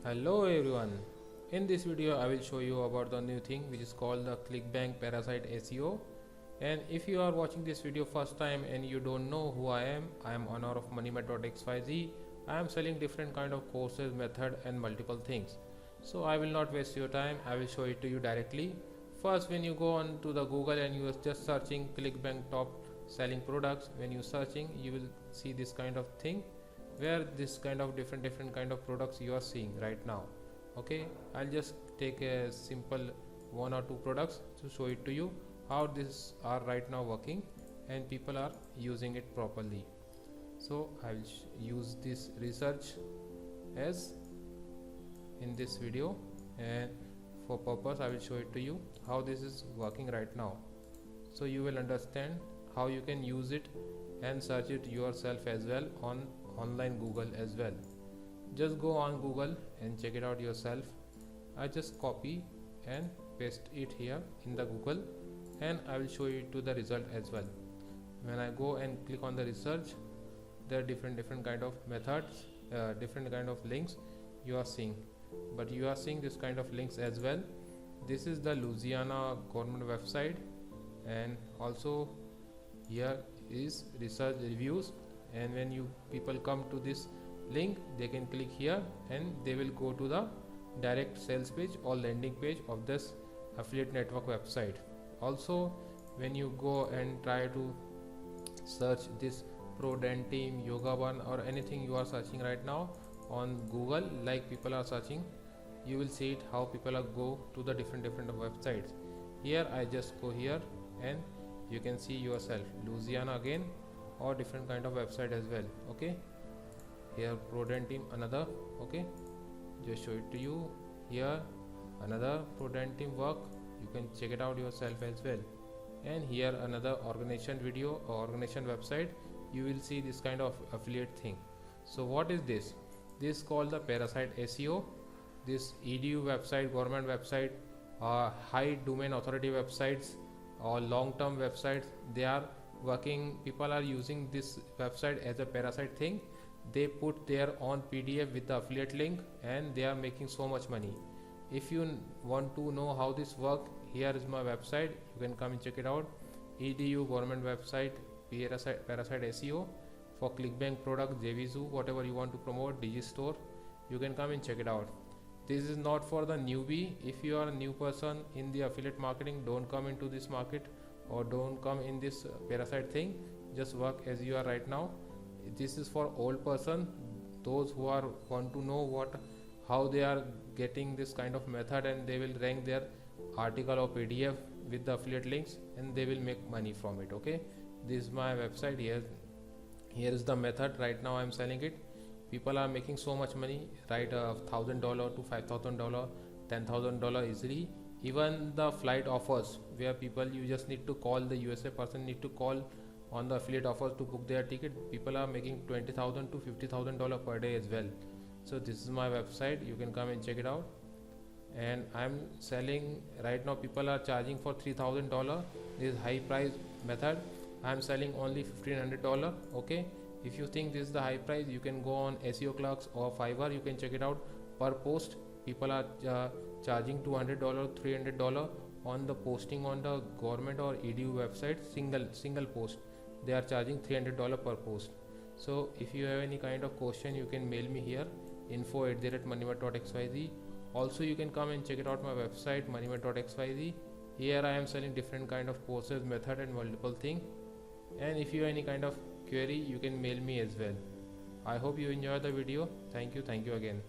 Hello everyone. In this video I will show you about the new thing which is called the ClickBank Parasite SEO. And if you are watching this video first time and you don't know who I am owner of moneymat.xyz. I am selling different kind of courses, method and multiple things. So I will not waste your time. I will show it to you directly. First, when you go on to the Google and you are just searching ClickBank top selling products, when you searching you will see this kind of thing where this kind of different kind of products you are seeing right now. Okay, I'll just take a simple one or two products to show it to you how these are right now working and people are using it properly. So I'll use this research as in this video, and for purpose I will show it to you how this is working right now, so you will understand how you can use it and search it yourself as well on online Google as well. Just go on Google and check it out yourself. I just copy and paste it here in the Google and I will show you to the result as well. When I go and click on the research, there are different kind of methods, different kind of links you are seeing, but you are seeing this kind of links as well. This is the Louisiana government website, and also here is research reviews, and when you people come to this link they can click here and they will go to the direct sales page or landing page of this affiliate network website. Also, when you go and try to search this ProDentim, Yoga One or anything you are searching right now on Google, like people are searching, you will see it how people are go to the different websites. Here I just go here and you can see yourself Louisiana again or different kind of website as well. Okay, here ProDentim another. Okay, just show it to you here another ProDentim work, you can check it out yourself as well. And here another organization video or organization website, you will see this kind of affiliate thing. So what is this? This is called the Parasite SEO. This EDU website, government website, high domain authority websites or long-term websites, they are working, people are using this website as a parasite thing. They put their own PDF with the affiliate link and they are making so much money. If you want to know how this work, here is my website, you can come and check it out. EDU government website, Parasite SEO for ClickBank product, JVZoo, whatever you want to promote, Digistore, you can come and check it out. This is not for the newbie. If you are a new person in the affiliate marketing, don't come into this market or don't come in this parasite thing. Just work as you are right now. This is for old person, those who are want to know how they are getting this kind of method, and they will rank their article or PDF with the affiliate links and they will make money from it. Okay, this is my website. Here is the method. Right now I am selling it. People are making so much money, right? $1,000 to $5,000, $10,000 easily. Even the flight offers where people, you just need to call, the USA person need to call on the affiliate offers to book their ticket. People are making $20,000 to $50,000 per day as well. So this is my website, you can come and check it out. And I'm selling right now, people are charging for $3,000. This is high price method. I'm selling only $1,500. Okay, if you think this is the high price, you can go on SEOClerks or Fiverr, you can check it out. Per post people are charging $200, $300 on the posting on the government or EDU website. Single post they are charging $300 per post. So if you have any kind of question, you can mail me here, info@moneymat.xyz. Also you can come and check it out my website moneymat.xyz. Here I am selling different kind of courses, method and multiple thing. And if you have any kind of query, you can mail me as well. I hope you enjoy the video. Thank you again.